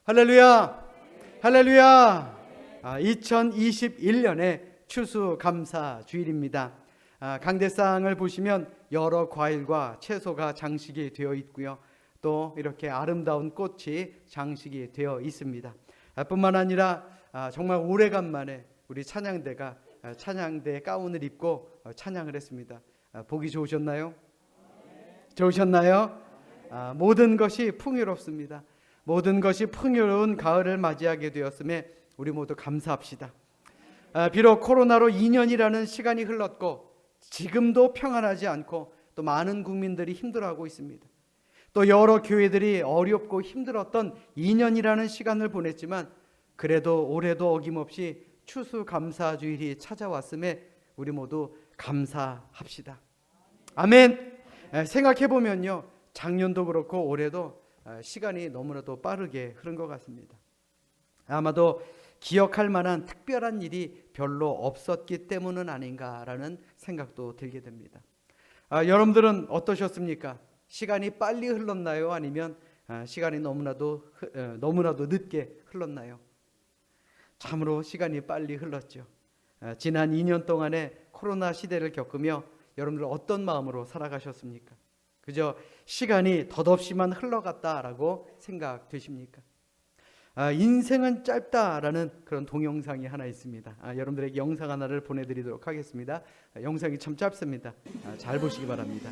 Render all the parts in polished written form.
할렐루야! 할렐루야! 2021년의 추수감사 주일입니다. 강대상을 보시면 여러 과일과 채소가 장식이 되어 있고요. 또 이렇게 아름다운 꽃이 장식이 되어 있습니다. 뿐만 아니라 정말 오래간만에 우리 찬양대가 찬양대 가운을 입고 찬양을 했습니다. 보기 좋으셨나요? 좋으셨나요? 모든 것이 풍요롭습니다. 모든 것이 풍요로운 가을을 맞이하게 되었음에 우리 모두 감사합시다. 비록 코로나로 2년이라는 시간이 흘렀고 지금도 평안하지 않고 또 많은 국민들이 힘들어하고 있습니다. 또 여러 교회들이 어렵고 힘들었던 2년이라는 시간을 보냈지만 그래도 올해도 어김없이 추수감사주일이 찾아왔음에 우리 모두 감사합시다. 아멘. 생각해보면요, 작년도 그렇고 올해도 시간이 너무나도 빠르게 흐른 것 같습니다. 아마도 기억할 만한 특별한 일이 별로 없었기 때문은 아닌가라는 생각도 들게 됩니다. 여러분들은 어떠셨습니까? 시간이 빨리 흘렀나요? 아니면 시간이 너무나도 늦게 흘렀나요? 참으로 시간이 빨리 흘렀죠. 지난 2년 동안의 코로나 시대를 겪으며 여러분들 어떤 마음으로 살아가셨습니까? 그저 시간이 덧없이만 흘러갔다라고 생각되십니까? 인생은 짧다라는 그런 동영상이 하나 있습니다. 여러분들에게 영상 하나를 보내드리도록 하겠습니다. 영상이 참 짧습니다. 잘 보시기 바랍니다.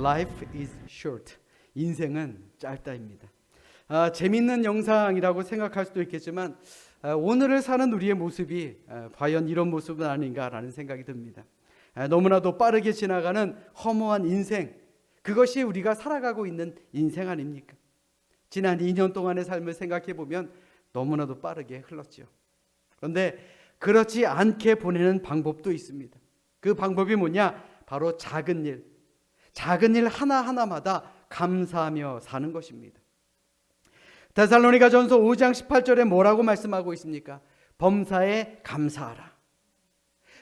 Life is short. 인생은 짧다입니다. 재밌는 영상이라고 생각할 수도 있겠지만 오늘을 사는 우리의 모습이 과연 이런 모습은 아닌가라는 생각이 듭니다. 너무나도 빠르게 지나가는 허무한 인생, 그것이 우리가 살아가고 있는 인생 아닙니까? 지난 2년 동안의 삶을 생각해 보면 너무나도 빠르게 흘렀죠. 그런데 그렇지 않게 보내는 방법도 있습니다. 그 방법이 뭐냐? 바로 작은 일 하나하나마다 감사하며 사는 것입니다. 데살로니가전서 5장 18절에 뭐라고 말씀하고 있습니까? 범사에 감사하라.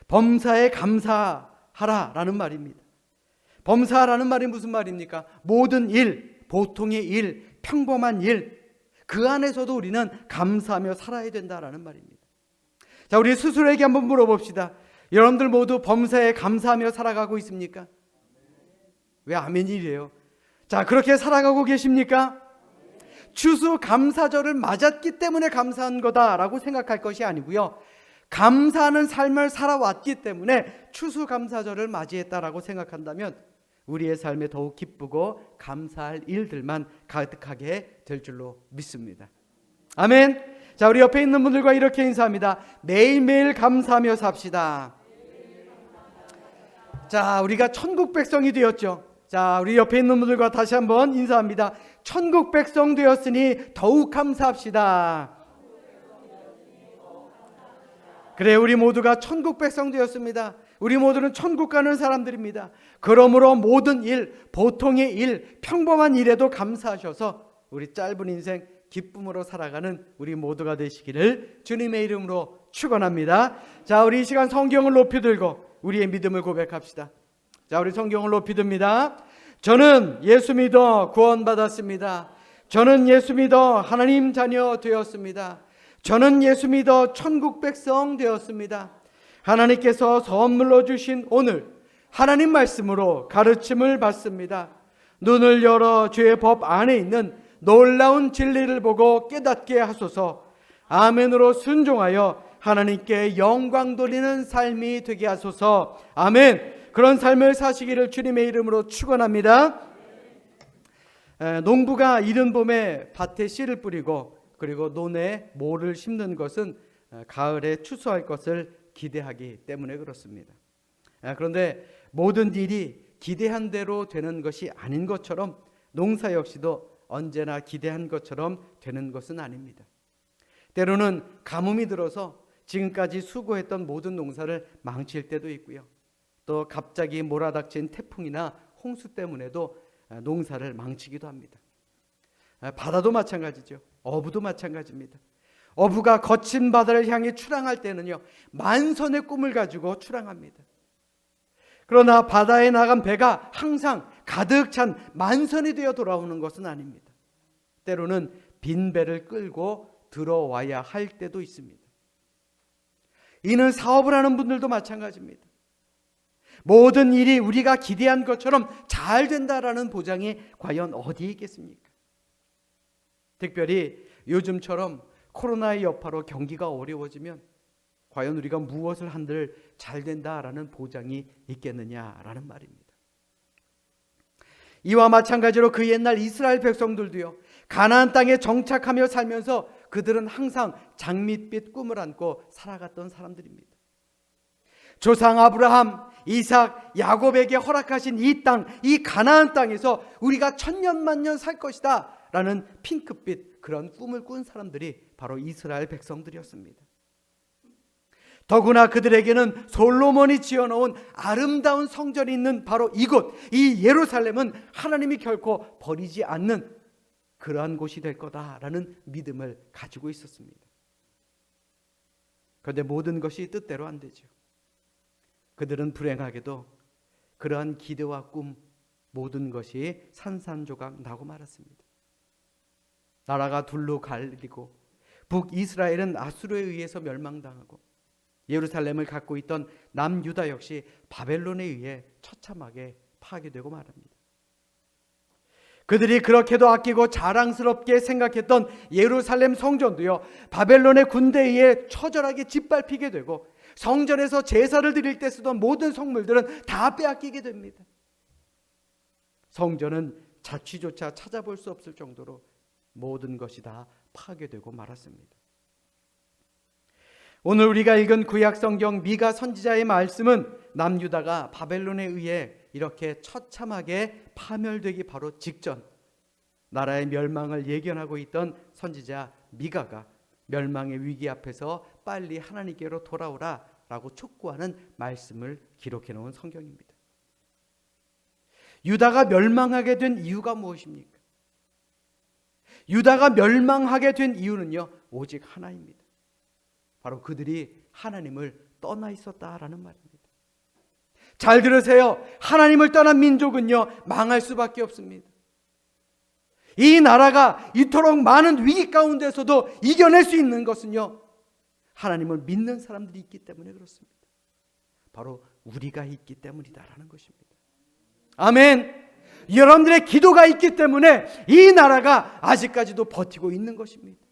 범사에 감사하라라는 말입니다. 범사라는 말이 무슨 말입니까? 모든 일, 보통의 일, 평범한 일, 그 안에서도 우리는 감사하며 살아야 된다라는 말입니다. 자, 우리 스스로에게 한번 물어봅시다. 여러분들 모두 범사에 감사하며 살아가고 있습니까? 왜 아멘이래요? 자, 그렇게 살아가고 계십니까? 추수감사절을 맞았기 때문에 감사한 거다라고 생각할 것이 아니고요, 감사하는 삶을 살아왔기 때문에 추수감사절을 맞이했다라고 생각한다면 우리의 삶에 더욱 기쁘고 감사할 일들만 가득하게 될 줄로 믿습니다. 아멘. 자, 우리 옆에 있는 분들과 이렇게 인사합니다. 매일매일 감사하며 삽시다. 자, 우리가 천국 백성이 되었죠. 자, 우리 옆에 있는 분들과 다시 한번 인사합니다. 천국 백성 되었으니 더욱 감사합시다. 그래, 우리 모두가 천국 백성 되었습니다. 우리 모두는 천국 가는 사람들입니다. 그러므로 모든 일, 보통의 일, 평범한 일에도 감사하셔서 우리 짧은 인생 기쁨으로 살아가는 우리 모두가 되시기를 주님의 이름으로 축원합니다. 자, 우리 이 시간 성경을 높이 들고 우리의 믿음을 고백합시다. 자, 우리 성경을 높이 듭니다. 저는 예수 믿어 구원받았습니다. 저는 예수 믿어 하나님 자녀 되었습니다. 저는 예수 믿어 천국 백성 되었습니다. 하나님께서 선물로 주신 오늘 하나님 말씀으로 가르침을 받습니다. 눈을 열어 죄의 법 안에 있는 놀라운 진리를 보고 깨닫게 하소서. 아멘으로 순종하여 하나님께 영광 돌리는 삶이 되게 하소서. 아멘. 그런 삶을 사시기를 주님의 이름으로 축원합니다. 농부가 이른 봄에 밭에 씨를 뿌리고 그리고 논에 모를 심는 것은 가을에 추수할 것을 기대하기 때문에 그렇습니다. 그런데 모든 일이 기대한 대로 되는 것이 아닌 것처럼 농사 역시도 언제나 기대한 것처럼 되는 것은 아닙니다. 때로는 가뭄이 들어서 지금까지 수고했던 모든 농사를 망칠 때도 있고요. 또 갑자기 몰아닥친 태풍이나 홍수 때문에도 농사를 망치기도 합니다. 바다도 마찬가지죠. 어부도 마찬가지입니다. 어부가 거친 바다를 향해 출항할 때는요, 만선의 꿈을 가지고 출항합니다. 그러나 바다에 나간 배가 항상 가득 찬 만선이 되어 돌아오는 것은 아닙니다. 때로는 빈 배를 끌고 들어와야 할 때도 있습니다. 이는 사업을 하는 분들도 마찬가지입니다. 모든 일이 우리가 기대한 것처럼 잘 된다라는 보장이 과연 어디에 있겠습니까? 특별히 요즘처럼 코로나의 여파로 경기가 어려워지면 과연 우리가 무엇을 한들 잘 된다라는 보장이 있겠느냐라는 말입니다. 이와 마찬가지로 그 옛날 이스라엘 백성들도요, 가나안 땅에 정착하며 살면서 그들은 항상 장밋빛 꿈을 안고 살아갔던 사람들입니다. 조상 아브라함, 이삭, 야곱에게 허락하신 이 땅, 이 가나안 땅에서 우리가 천년만년 살 것이다 라는 핑크빛 그런 꿈을 꾼 사람들이 바로 이스라엘 백성들이었습니다. 더구나 그들에게는 솔로몬이 지어놓은 아름다운 성전이 있는 바로 이곳, 이 예루살렘은 하나님이 결코 버리지 않는 그러한 곳이 될 거다라는 믿음을 가지고 있었습니다. 그런데 모든 것이 뜻대로 안 되죠. 그들은 불행하게도 그러한 기대와 꿈 모든 것이 산산조각 나고 말았습니다. 나라가 둘로 갈리고 북이스라엘은 아수르에 의해서 멸망당하고 예루살렘을 갖고 있던 남유다 역시 바벨론에 의해 처참하게 파괴되고 말합니다. 그들이 그렇게도 아끼고 자랑스럽게 생각했던 예루살렘 성전도요, 바벨론의 군대에 의해 처절하게 짓밟히게 되고 성전에서 제사를 드릴 때 쓰던 모든 성물들은 다 빼앗기게 됩니다. 성전은 자취조차 찾아볼 수 없을 정도로 모든 것이 다 파괴되고 말았습니다. 오늘 우리가 읽은 구약성경 미가 선지자의 말씀은 남유다가 바벨론에 의해 이렇게 처참하게 파멸되기 바로 직전 나라의 멸망을 예견하고 있던 선지자 미가가 멸망의 위기 앞에서 빨리 하나님께로 돌아오라 라고 촉구하는 말씀을 기록해 놓은 성경입니다. 유다가 멸망하게 된 이유가 무엇입니까? 유다가 멸망하게 된 이유는요, 오직 하나입니다. 바로 그들이 하나님을 떠나 있었다라는 말입니다. 잘 들으세요. 하나님을 떠난 민족은요, 망할 수밖에 없습니다. 이 나라가 이토록 많은 위기 가운데서도 이겨낼 수 있는 것은요, 하나님을 믿는 사람들이 있기 때문에 그렇습니다. 바로 우리가 있기 때문이다라는 것입니다. 아멘. 여러분들의 기도가 있기 때문에 이 나라가 아직까지도 버티고 있는 것입니다.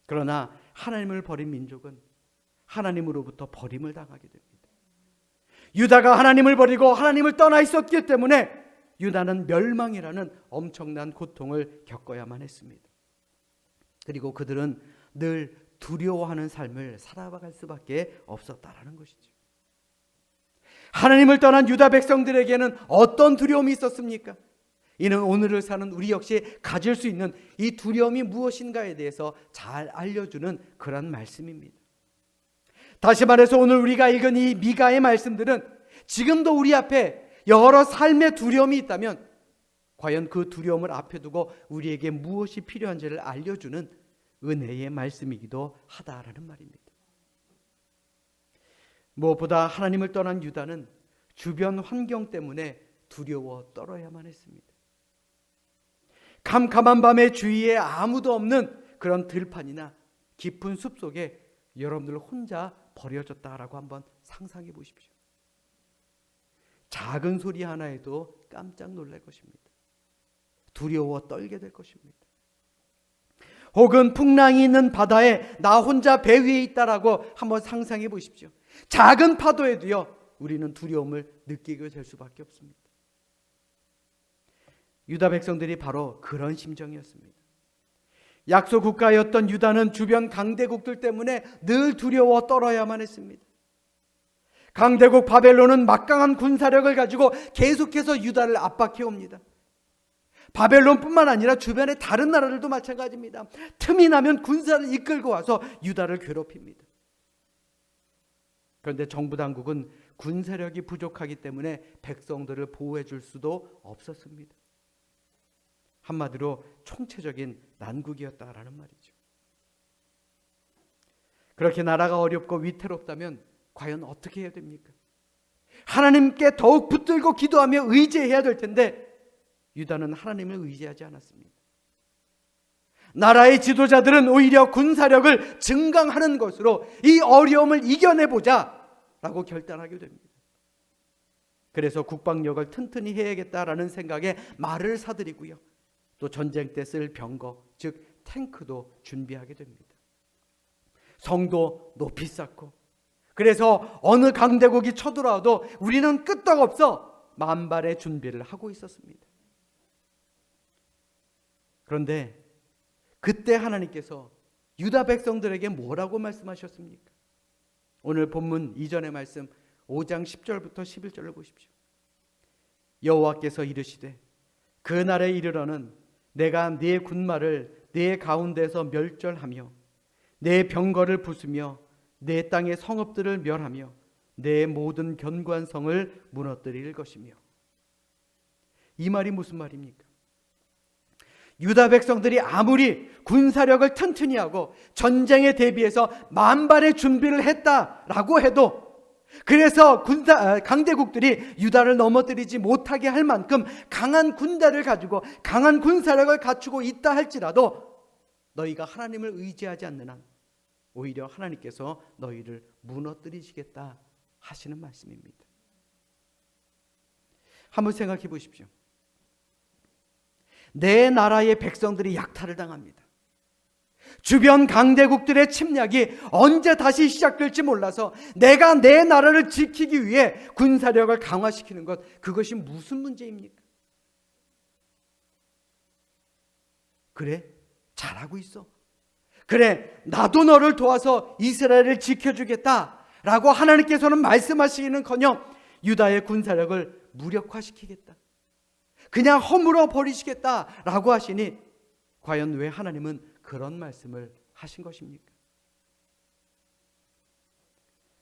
그러나 하나님을 버린 민족은 하나님으로부터 버림을 당하게 됩니다. 유다가 하나님을 버리고 하나님을 떠나 있었기 때문에 유다는 멸망이라는 엄청난 고통을 겪어야만 했습니다. 그리고 그들은 늘 두려워하는 삶을 살아갈 수밖에 없었다라는 것이죠. 하나님을 떠난 유다 백성들에게는 어떤 두려움이 있었습니까? 이는 오늘을 사는 우리 역시 가질 수 있는 이 두려움이 무엇인가에 대해서 잘 알려주는 그런 말씀입니다. 다시 말해서 오늘 우리가 읽은 이 미가의 말씀들은 지금도 우리 앞에 여러 삶의 두려움이 있다면 과연 그 두려움을 앞에 두고 우리에게 무엇이 필요한지를 알려주는 은혜의 말씀이기도 하다라는 말입니다. 무엇보다 하나님을 떠난 유다는 주변 환경 때문에 두려워 떨어야만 했습니다. 캄캄한 밤에 주위에 아무도 없는 그런 들판이나 깊은 숲 속에 여러분들 혼자 버려졌다라고 한번 상상해 보십시오. 작은 소리 하나에도 깜짝 놀랄 것입니다. 두려워 떨게 될 것입니다. 혹은 풍랑이 있는 바다에 나 혼자 배 위에 있다라고 한번 상상해 보십시오. 작은 파도에도요, 우리는 두려움을 느끼게 될 수밖에 없습니다. 유다 백성들이 바로 그런 심정이었습니다. 약소 국가였던 유다는 주변 강대국들 때문에 늘 두려워 떨어야만 했습니다. 강대국 바벨론은 막강한 군사력을 가지고 계속해서 유다를 압박해 옵니다. 바벨론뿐만 아니라 주변의 다른 나라들도 마찬가지입니다. 틈이 나면 군사를 이끌고 와서 유다를 괴롭힙니다. 그런데 정부 당국은 군사력이 부족하기 때문에 백성들을 보호해 줄 수도 없었습니다. 한마디로 총체적인 난국이었다라는 말이죠. 그렇게 나라가 어렵고 위태롭다면 과연 어떻게 해야 됩니까? 하나님께 더욱 붙들고 기도하며 의지해야 될 텐데 유다는 하나님을 의지하지 않았습니다. 나라의 지도자들은 오히려 군사력을 증강하는 것으로 이 어려움을 이겨내보자 라고 결단하게 됩니다. 그래서 국방력을 튼튼히 해야겠다라는 생각에 말을 사들이고요. 또 전쟁 때 쓸 병거, 즉 탱크도 준비하게 됩니다. 성도 높이 쌓고, 그래서 어느 강대국이 쳐들어와도 우리는 끄떡없어 만발의 준비를 하고 있었습니다. 그런데 그때 하나님께서 유다 백성들에게 뭐라고 말씀하셨습니까? 오늘 본문 이전의 말씀 5장 10절부터 11절을 보십시오. 여호와께서 이르시되 그날에 이르러는 내가 네 군마를 네 가운데서 멸절하며 내 병거를 부수며 내 땅의 성읍들을 멸하며 내 모든 견고한 성을 무너뜨릴 것이며. 이 말이 무슨 말입니까? 유다 백성들이 아무리 군사력을 튼튼히 하고 전쟁에 대비해서 만발의 준비를 했다라고 해도, 그래서 강대국들이 유다를 넘어뜨리지 못하게 할 만큼 강한 군대를 가지고 강한 군사력을 갖추고 있다 할지라도 너희가 하나님을 의지하지 않는 한 오히려 하나님께서 너희를 무너뜨리시겠다 하시는 말씀입니다. 한번 생각해 보십시오. 내 나라의 백성들이 약탈을 당합니다. 주변 강대국들의 침략이 언제 다시 시작될지 몰라서 내가 내 나라를 지키기 위해 군사력을 강화시키는 것, 그것이 무슨 문제입니까? 그래, 잘하고 있어. 그래, 나도 너를 도와서 이스라엘을 지켜주겠다라고 하나님께서는 말씀하시기는커녕 유다의 군사력을 무력화시키겠다, 그냥 허물어 버리시겠다라고 하시니 과연 왜 하나님은 그런 말씀을 하신 것입니까?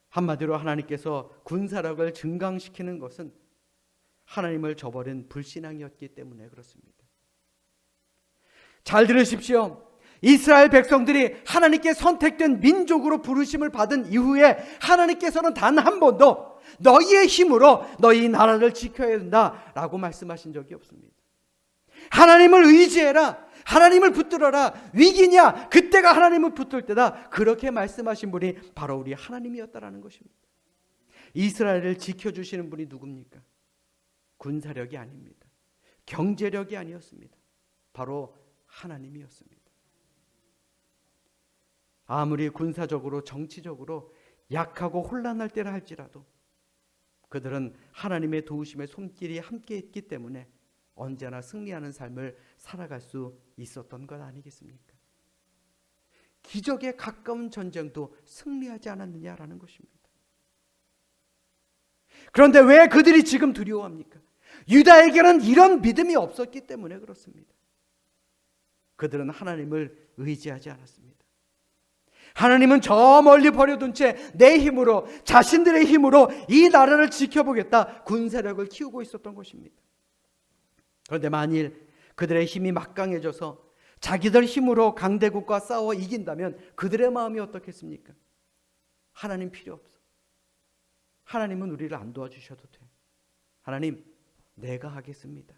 한마디로 하나님께서 군사력을 증강시키는 것은 하나님을 저버린 불신앙이었기 때문에 그렇습니다. 잘 들으십시오. 이스라엘 백성들이 하나님께 선택된 민족으로 부르심을 받은 이후에 하나님께서는 단 한 번도 너희의 힘으로 너희 나라를 지켜야 된다라고 말씀하신 적이 없습니다. 하나님을 의지해라, 하나님을 붙들어라, 위기냐 그때가 하나님을 붙들 때다, 그렇게 말씀하신 분이 바로 우리 하나님이었다라는 것입니다. 이스라엘을 지켜주시는 분이 누굽니까? 군사력이 아닙니다. 경제력이 아니었습니다. 바로 하나님이었습니다. 아무리 군사적으로 정치적으로 약하고 혼란할 때라 할지라도 그들은 하나님의 도우심의 손길이 함께 있기 때문에 언제나 승리하는 삶을 살아갈 수 있었던 것 아니겠습니까? 기적에 가까운 전쟁도 승리하지 않았느냐라는 것입니다. 그런데 왜 그들이 지금 두려워합니까? 유다에게는 이런 믿음이 없었기 때문에 그렇습니다. 그들은 하나님을 의지하지 않았습니다. 하나님은 저 멀리 버려둔 채 내 힘으로, 자신들의 힘으로 이 나라를 지켜보겠다 군사력을 키우고 있었던 것입니다. 그런데 만일 그들의 힘이 막강해져서 자기들 힘으로 강대국과 싸워 이긴다면 그들의 마음이 어떻겠습니까? 하나님 필요 없어. 하나님은 우리를 안 도와주셔도 돼. 하나님, 내가 하겠습니다.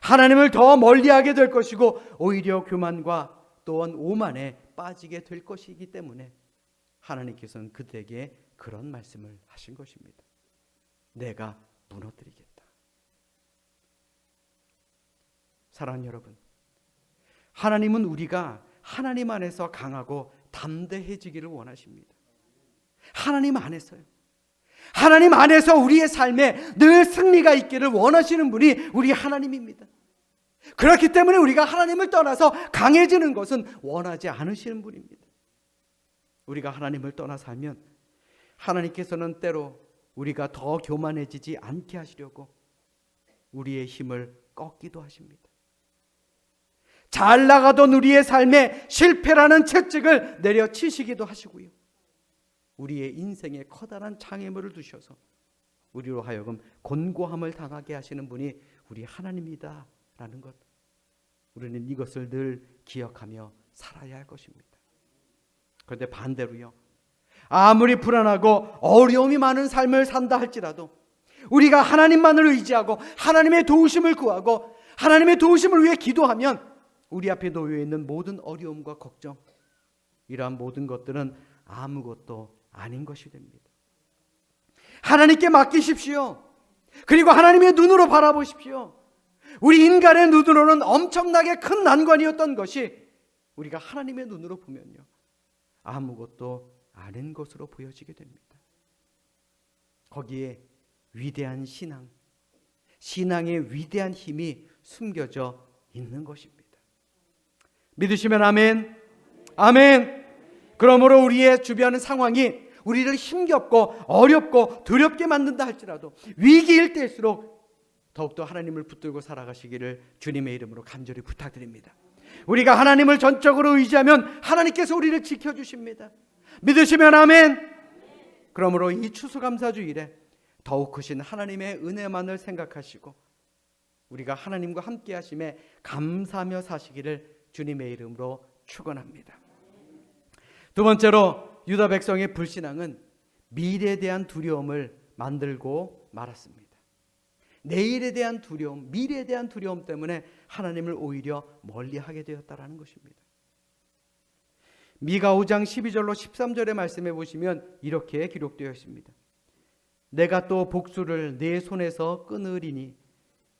하나님을 더 멀리하게 될 것이고 오히려 교만과 또한 오만에 빠지게 될 것이기 때문에 하나님께서는 그들에게 그런 말씀을 하신 것입니다. 내가 무너뜨리겠다. 사랑하는 여러분, 하나님은 우리가 하나님 안에서 강하고 담대해지기를 원하십니다. 하나님 안에서요. 하나님 안에서 우리의 삶에 늘 승리가 있기를 원하시는 분이 우리 하나님입니다. 그렇기 때문에 우리가 하나님을 떠나서 강해지는 것은 원하지 않으시는 분입니다. 우리가 하나님을 떠나 살면 하나님께서는 때로 우리가 더 교만해지지 않게 하시려고 우리의 힘을 꺾기도 하십니다. 잘 나가던 우리의 삶에 실패라는 채찍을 내려치시기도 하시고요. 우리의 인생에 커다란 장애물을 두셔서 우리로 하여금 곤고함을 당하게 하시는 분이 우리 하나님이다라는 것, 우리는 이것을 늘 기억하며 살아야 할 것입니다. 그런데 반대로요, 아무리 불안하고 어려움이 많은 삶을 산다 할지라도 우리가 하나님만을 의지하고 하나님의 도우심을 구하고 하나님의 도우심을 위해 기도하면 우리 앞에 놓여 있는 모든 어려움과 걱정, 이러한 모든 것들은 아무것도 아닌 것이 됩니다. 하나님께 맡기십시오. 그리고 하나님의 눈으로 바라보십시오. 우리 인간의 눈으로는 엄청나게 큰 난관이었던 것이 우리가 하나님의 눈으로 보면요, 아무것도 아닌 것으로 보여지게 됩니다. 거기에 위대한 신앙, 신앙의 위대한 힘이 숨겨져 있는 것입니다. 믿으시면 아멘. 아멘. 그러므로 우리의 주변 상황이 우리를 힘겹고 어렵고 두렵게 만든다 할지라도 위기일 때일수록 더욱더 하나님을 붙들고 살아가시기를 주님의 이름으로 간절히 부탁드립니다. 우리가 하나님을 전적으로 의지하면 하나님께서 우리를 지켜주십니다. 믿으시면 아멘. 그러므로 이 추수감사주일에 더욱 크신 하나님의 은혜만을 생각하시고 우리가 하나님과 함께 하심에 감사하며 사시기를 주님의 이름으로 축원합니다. 두 번째로 유다 백성의 불신앙은 미래에 대한 두려움을 만들고 말았습니다. 내일에 대한 두려움, 미래에 대한 두려움 때문에 하나님을 오히려 멀리하게 되었다라는 것입니다. 미가 5장 12절로 13절의 말씀에 보시면 이렇게 기록되어 있습니다. 내가 또 복수를 내 손에서 끊으리니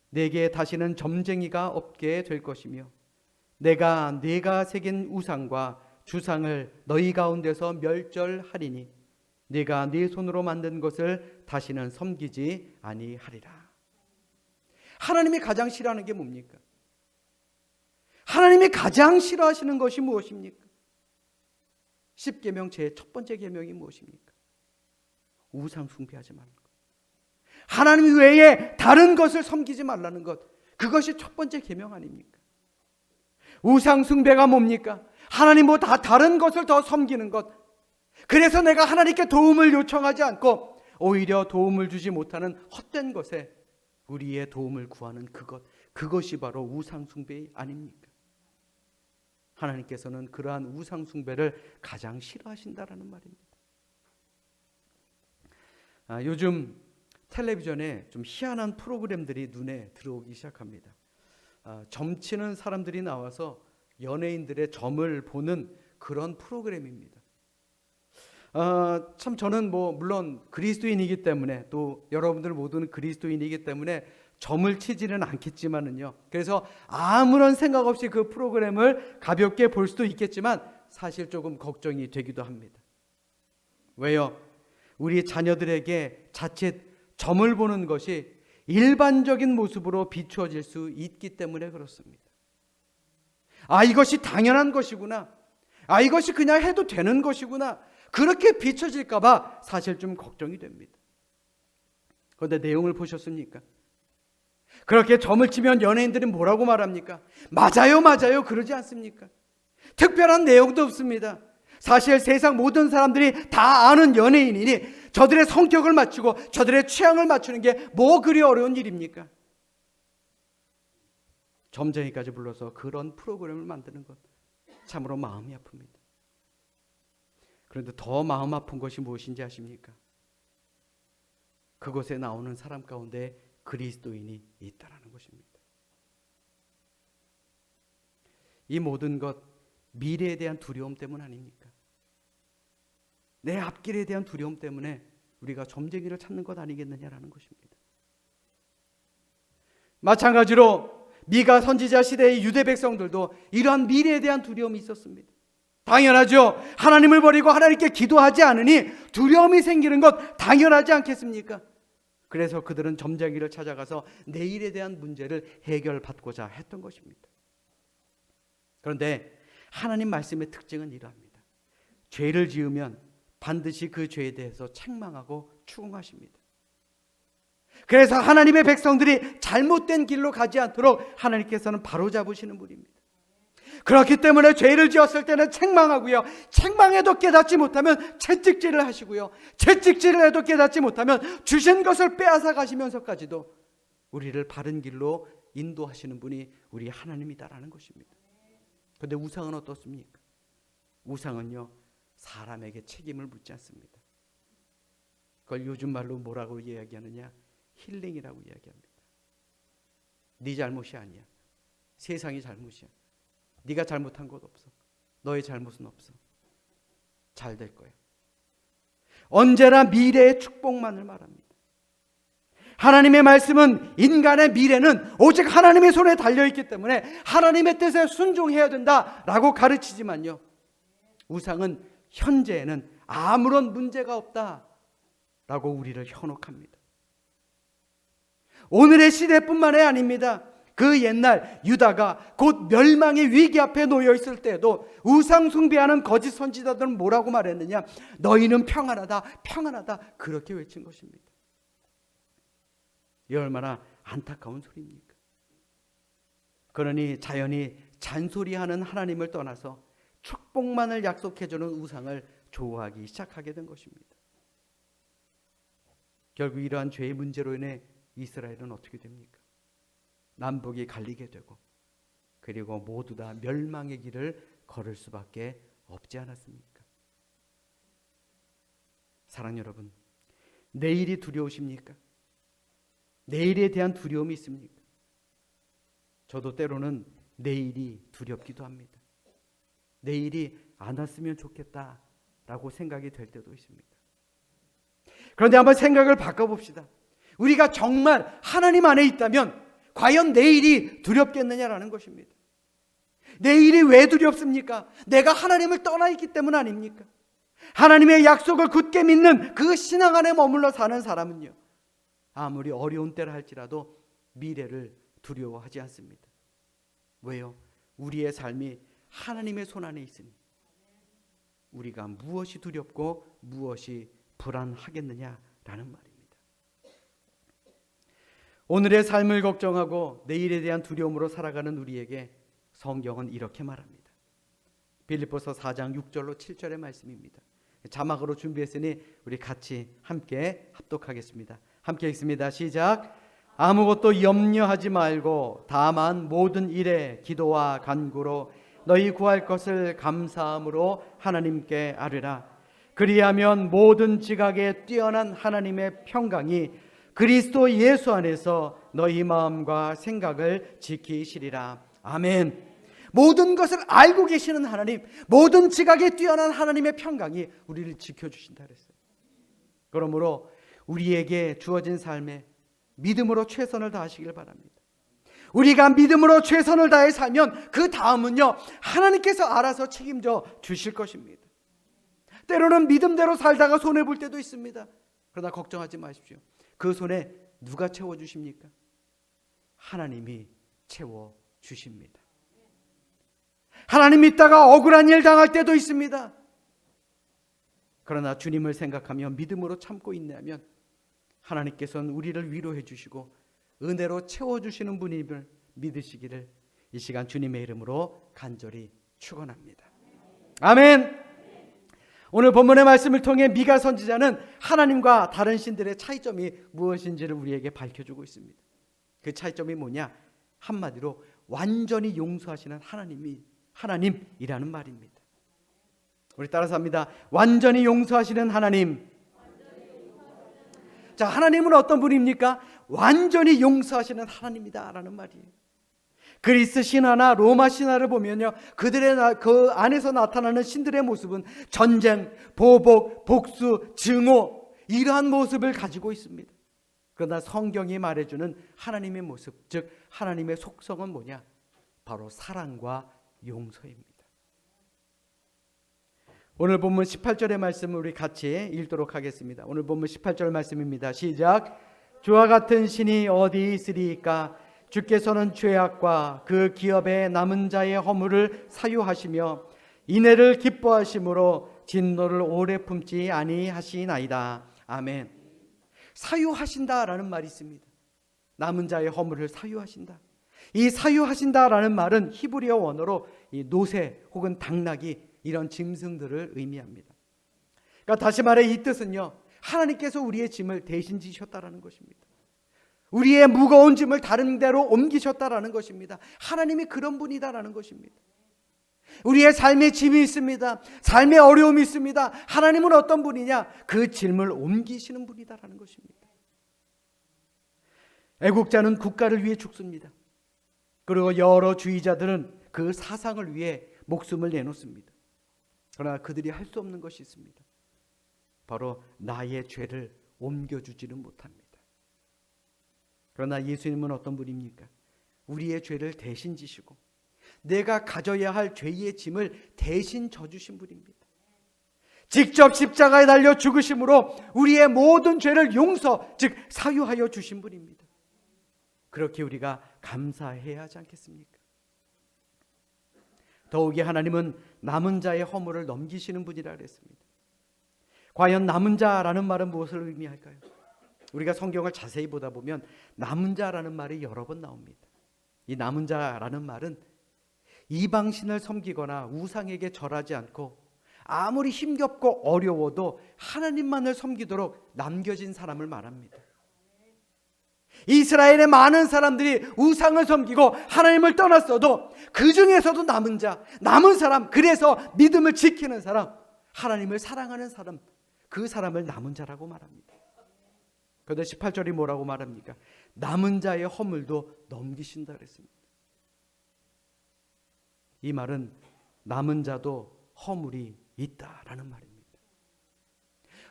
내게 다시는 점쟁이가 없게 될 것이며 내가 새긴 우상과 주상을 너희 가운데서 멸절하리니 네가 네 손으로 만든 것을 다시는 섬기지 아니하리라. 하나님이 가장 싫어하는 게 뭡니까? 하나님이 가장 싫어하시는 것이 무엇입니까? 10계명 제 첫 번째 계명이 무엇입니까? 우상 숭배하지 말라는 것. 하나님 외에 다른 것을 섬기지 말라는 것. 그것이 첫 번째 계명 아닙니까? 우상 숭배가 뭡니까? 하나님보다 다른 것을 더 섬기는 것. 그래서 내가 하나님께 도움을 요청하지 않고 오히려 도움을 주지 못하는 헛된 것에 우리의 도움을 구하는 그것. 그것이 바로 우상 숭배 아닙니까? 하나님께서는 그러한 우상 숭배를 가장 싫어하신다라는 말입니다. 요즘 텔레비전에 좀 희한한 프로그램들이 눈에 들어오기 시작합니다. 점치는 사람들이 나와서 연예인들의 점을 보는 그런 프로그램입니다. 참 저는 물론 그리스도인이기 때문에 또 여러분들 모두는 그리스도인이기 때문에 점을 치지는 않겠지만은요. 그래서 아무런 생각 없이 그 프로그램을 가볍게 볼 수도 있겠지만 사실 조금 걱정이 되기도 합니다. 왜요? 우리 자녀들에게 자칫 점을 보는 것이 일반적인 모습으로 비추어질 수 있기 때문에 그렇습니다. 이것이 당연한 것이구나. 이것이 그냥 해도 되는 것이구나. 그렇게 비춰질까 봐 사실 좀 걱정이 됩니다. 그런데 내용을 보셨습니까? 그렇게 점을 치면 연예인들이 뭐라고 말합니까? 맞아요, 맞아요. 그러지 않습니까? 특별한 내용도 없습니다. 사실 세상 모든 사람들이 다 아는 연예인이니 저들의 성격을 맞추고 저들의 취향을 맞추는 게 뭐 그리 어려운 일입니까? 점쟁이까지 불러서 그런 프로그램을 만드는 것 참으로 마음이 아픕니다. 그런데 더 마음 아픈 것이 무엇인지 아십니까? 그곳에 나오는 사람 가운데 그리스도인이 있다라는 것입니다. 이 모든 것 미래에 대한 두려움 때문 아닙니까? 내 앞길에 대한 두려움 때문에 우리가 점쟁이를 찾는 것 아니겠느냐라는 것입니다. 마찬가지로 미가 선지자 시대의 유대 백성들도 이러한 미래에 대한 두려움이 있었습니다. 당연하죠. 하나님을 버리고 하나님께 기도하지 않으니 두려움이 생기는 것 당연하지 않겠습니까? 그래서 그들은 점쟁이를 찾아가서 내일에 대한 문제를 해결받고자 했던 것입니다. 그런데 하나님 말씀의 특징은 이러합니다. 죄를 지으면 반드시 그 죄에 대해서 책망하고 추궁하십니다. 그래서 하나님의 백성들이 잘못된 길로 가지 않도록 하나님께서는 바로잡으시는 분입니다. 그렇기 때문에 죄를 지었을 때는 책망하고요, 책망해도 깨닫지 못하면 채찍질을 하시고요, 채찍질을 해도 깨닫지 못하면 주신 것을 빼앗아 가시면서까지도 우리를 바른 길로 인도하시는 분이 우리 하나님이다라는 것입니다. 그런데 우상은 어떻습니까? 우상은요, 사람에게 책임을 묻지 않습니다. 그걸 요즘 말로 뭐라고 이야기하느냐? 힐링이라고 이야기합니다. 네 잘못이 아니야. 세상이 잘못이야. 네가 잘못한 것 없어. 너의 잘못은 없어. 잘 될 거야. 언제나 미래의 축복만을 말합니다. 하나님의 말씀은 인간의 미래는 오직 하나님의 손에 달려있기 때문에 하나님의 뜻에 순종해야 된다라고 가르치지만요, 우상은 현재에는 아무런 문제가 없다라고 우리를 현혹합니다. 오늘의 시대뿐만이 아닙니다. 그 옛날 유다가 곧 멸망의 위기 앞에 놓여 있을 때에도 우상 숭배하는 거짓 선지자들은 뭐라고 말했느냐? 너희는 평안하다, 평안하다, 그렇게 외친 것입니다. 이 얼마나 안타까운 소리입니까? 그러니 자연히 잔소리하는 하나님을 떠나서 축복만을 약속해주는 우상을 좋아하기 시작하게 된 것입니다. 결국 이러한 죄의 문제로 인해 이스라엘은 어떻게 됩니까? 남북이 갈리게 되고, 그리고 모두 다 멸망의 길을 걸을 수밖에 없지 않았습니까? 사랑 여러분, 내일이 두려우십니까? 내일에 대한 두려움이 있습니까? 저도 때로는 내일이 두렵기도 합니다. 내일이 안 왔으면 좋겠다라고 생각이 될 때도 있습니다. 그런데 한번 생각을 바꿔봅시다. 우리가 정말 하나님 안에 있다면 과연 내일이 두렵겠느냐라는 것입니다. 내일이 왜 두렵습니까? 내가 하나님을 떠나 있기 때문 아닙니까? 하나님의 약속을 굳게 믿는 그 신앙 안에 머물러 사는 사람은요, 아무리 어려운 때라 할지라도 미래를 두려워하지 않습니다. 왜요? 우리의 삶이 하나님의 손 안에 있으니 우리가 무엇이 두렵고 무엇이 불안하겠느냐라는 말입니다. 오늘의 삶을 걱정하고 내일에 대한 두려움으로 살아가는 우리에게 성경은 이렇게 말합니다. 빌립보서 4장 6절로 7절의 말씀입니다. 자막으로 준비했으니 우리 같이 함께 합독하겠습니다. 함께 읽습니다. 시작. 아무것도 염려하지 말고 다만 모든 일에 기도와 간구로 너희 구할 것을 감사함으로 하나님께 아뢰라. 그리하면 모든 지각에 뛰어난 하나님의 평강이 그리스도 예수 안에서 너희 마음과 생각을 지키시리라. 아멘. 모든 것을 알고 계시는 하나님, 모든 지각에 뛰어난 하나님의 평강이 우리를 지켜주신다 그랬어요. 그러므로 우리에게 주어진 삶에 믿음으로 최선을 다하시길 바랍니다. 우리가 믿음으로 최선을 다해 살면 그 다음은요, 하나님께서 알아서 책임져 주실 것입니다. 때로는 믿음대로 살다가 손해볼 때도 있습니다. 그러나 걱정하지 마십시오. 그 손에 누가 채워주십니까? 하나님이 채워주십니다. 하나님 믿다가 억울한 일 당할 때도 있습니다. 그러나 주님을 생각하며 믿음으로 참고 있냐면 하나님께서는 우리를 위로해 주시고 은혜로 채워주시는 분임을 믿으시기를 이 시간 주님의 이름으로 간절히 축원합니다. 아멘. 오늘 본문의 말씀을 통해 미가 선지자는 하나님과 다른 신들의 차이점이 무엇인지를 우리에게 밝혀주고 있습니다. 그 차이점이 뭐냐? 한마디로 완전히 용서하시는 하나님이라는 말입니다. 우리 따라서 합니다. 완전히 용서하시는 하나님. 자, 하나님은 어떤 분입니까? 완전히 용서하시는 하나님이다라는 말이에요. 그리스 신화나 로마 신화를 보면요, 그들의 그 안에서 나타나는 신들의 모습은 전쟁, 보복, 복수, 증오, 이러한 모습을 가지고 있습니다. 그러나 성경이 말해주는 하나님의 모습, 즉 하나님의 속성은 뭐냐? 바로 사랑과 용서입니다. 오늘 본문 18절의 말씀을 우리 같이 읽도록 하겠습니다. 오늘 본문 18절 말씀입니다. 시작. 주와 같은 신이 어디 있으리이까? 주께서는 죄악과 그 기업의 남은 자의 허물을 사유하시며 인애를 기뻐하심으로 진노를 오래 품지 아니하시나이다. 아멘. 사유하신다라는 말이 있습니다. 남은 자의 허물을 사유하신다. 이 사유하신다라는 말은 히브리어 원어로 이 노새 혹은 당나귀 이런 짐승들을 의미합니다. 그러니까 다시 말해 이 뜻은요, 하나님께서 우리의 짐을 대신 지셨다라는 것입니다. 우리의 무거운 짐을 다른 데로 옮기셨다라는 것입니다. 하나님이 그런 분이다라는 것입니다. 우리의 삶에 짐이 있습니다. 삶에 어려움이 있습니다. 하나님은 어떤 분이냐? 그 짐을 옮기시는 분이다라는 것입니다. 애국자는 국가를 위해 죽습니다. 그리고 여러 주의자들은 그 사상을 위해 목숨을 내놓습니다. 그러나 그들이 할 수 없는 것이 있습니다. 바로 나의 죄를 옮겨주지는 못합니다. 그러나 예수님은 어떤 분입니까? 우리의 죄를 대신 지시고 내가 가져야 할 죄의 짐을 대신 져주신 분입니다. 직접 십자가에 달려 죽으심으로 우리의 모든 죄를 용서, 즉 사유하여 주신 분입니다. 그렇게 우리가 감사해야 하지 않겠습니까? 더욱이 하나님은 남은 자의 허물을 넘기시는 분이라 그랬습니다. 과연 남은 자라는 말은 무엇을 의미할까요? 우리가 성경을 자세히 보다 보면 남은 자라는 말이 여러 번 나옵니다. 이 남은 자라는 말은 이방신을 섬기거나 우상에게 절하지 않고 아무리 힘겹고 어려워도 하나님만을 섬기도록 남겨진 사람을 말합니다. 이스라엘의 많은 사람들이 우상을 섬기고 하나님을 떠났어도 그 중에서도 남은 자, 남은 사람, 그래서 믿음을 지키는 사람, 하나님을 사랑하는 사람, 그 사람을 남은 자라고 말합니다. 그런데 18절이 뭐라고 말합니까? 남은 자의 허물도 넘기신다 그랬습니다. 이 말은 남은 자도 허물이 있다라는 말입니다.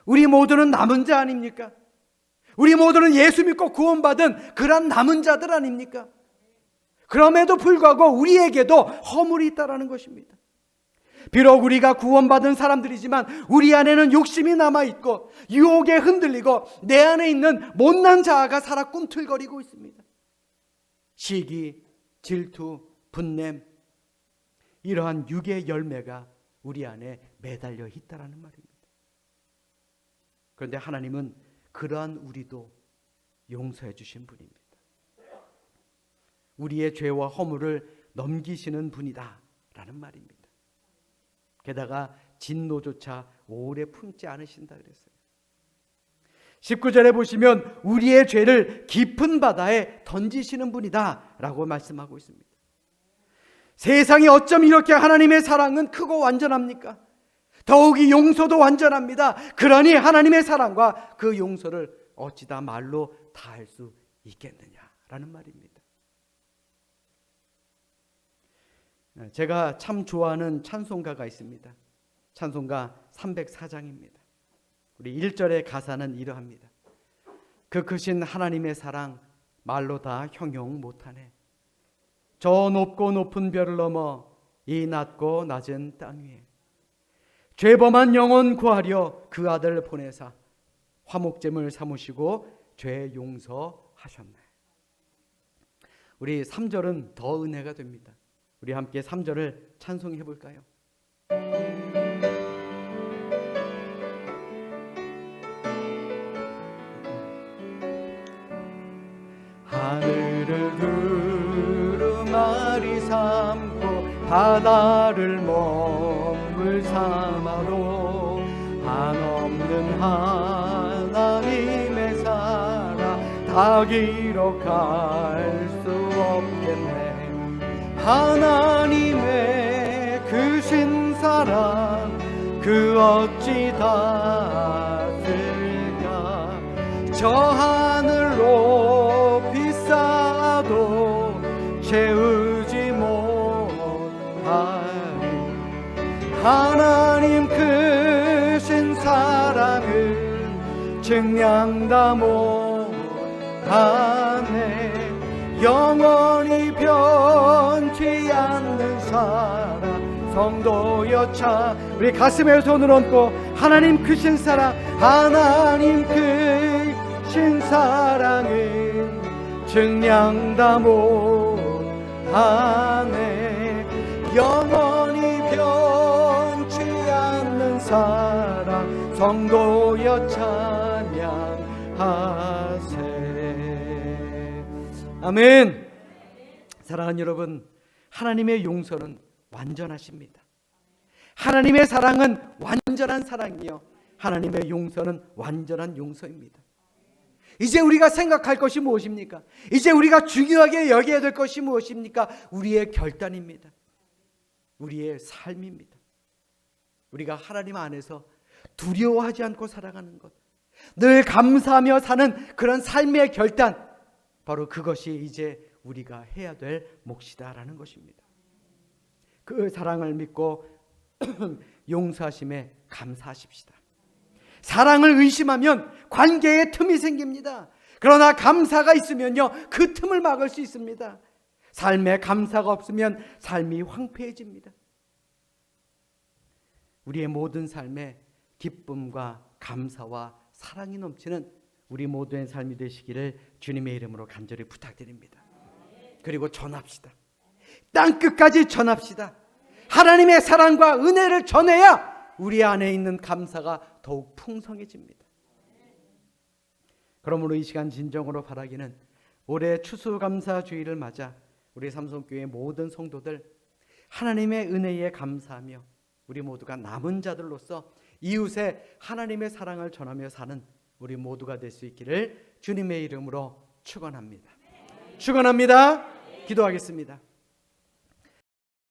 우리 모두는 남은 자 아닙니까? 우리 모두는 예수 믿고 구원받은 그런 남은 자들 아닙니까? 그럼에도 불구하고 우리에게도 허물이 있다라는 것입니다. 비록 우리가 구원받은 사람들이지만 우리 안에는 욕심이 남아있고 유혹에 흔들리고 내 안에 있는 못난 자아가 살아 꿈틀거리고 있습니다. 시기, 질투, 분냄, 이러한 육의 열매가 우리 안에 매달려 있다라는 말입니다. 그런데 하나님은 그러한 우리도 용서해 주신 분입니다. 우리의 죄와 허물을 넘기시는 분이다 라는 말입니다. 게다가 진노조차 오래 품지 않으신다 그랬어요. 19절에 보시면 우리의 죄를 깊은 바다에 던지시는 분이다 라고 말씀하고 있습니다. 세상이 어쩜 이렇게 하나님의 사랑은 크고 완전합니까? 더욱이 용서도 완전합니다. 그러니 하나님의 사랑과 그 용서를 어찌다 말로 다할 수 있겠느냐라는 말입니다. 제가 참 좋아하는 찬송가가 있습니다. 찬송가 304장입니다. 우리 1절의 가사는 이러합니다. 그 크신 하나님의 사랑 말로 다 형용 못하네. 저 높고 높은 별을 넘어 이 낮고 낮은 땅 위에 죄범한 영혼 구하려 그 아들 보내사 화목제물 삼으시고 죄 용서하셨네. 우리 3절은 더 은혜가 됩니다. 우리 함께 3절을 찬송해 볼까요? 하늘을 두루마리 삼고 바다를 먹물 삼아도 한없는 하나님의 사랑 다 기록할 수 없겠네. 하나님의 크신 사랑 그 어찌 닿을까. 저 하늘 높이 쌓아도 채우지 못하리. 하나님 크신 사랑을 증량다 못하네. 영원히 변치 않는 사랑 성도여 차. 우리 가슴에 손을 얹고 하나님 크신 사랑, 하나님 크신 주신 사랑은 증량다 못하네. 영원히 변치 않는 사랑 성도여 찬양하세. 아멘. 사랑하는 여러분, 하나님의 용서는 완전하십니다. 하나님의 사랑은 완전한 사랑이요, 하나님의 용서는 완전한 용서입니다. 이제 우리가 생각할 것이 무엇입니까? 이제 우리가 중요하게 여겨야 될 것이 무엇입니까? 우리의 결단입니다. 우리의 삶입니다. 우리가 하나님 안에서 두려워하지 않고 살아가는 것, 늘 감사하며 사는 그런 삶의 결단, 바로 그것이 이제 우리가 해야 될 몫이다라는 것입니다. 그 사랑을 믿고 용서하심에 감사하십시다. 사랑을 의심하면 관계에 틈이 생깁니다. 그러나 감사가 있으면요, 그 틈을 막을 수 있습니다. 삶에 감사가 없으면 삶이 황폐해집니다. 우리의 모든 삶에 기쁨과 감사와 사랑이 넘치는 우리 모두의 삶이 되시기를 주님의 이름으로 간절히 부탁드립니다. 그리고 전합시다. 땅끝까지 전합시다. 하나님의 사랑과 은혜를 전해야 우리 안에 있는 감사가 더욱 풍성해집니다. 그러므로 이 시간 진정으로 바라기는, 올해 추수감사주의를 맞아 우리 삼성교회 모든 성도들 하나님의 은혜에 감사하며 우리 모두가 남은 자들로서 이웃에 하나님의 사랑을 전하며 사는 우리 모두가 될 수 있기를 주님의 이름으로 축원합니다. 축원합니다. 기도하겠습니다.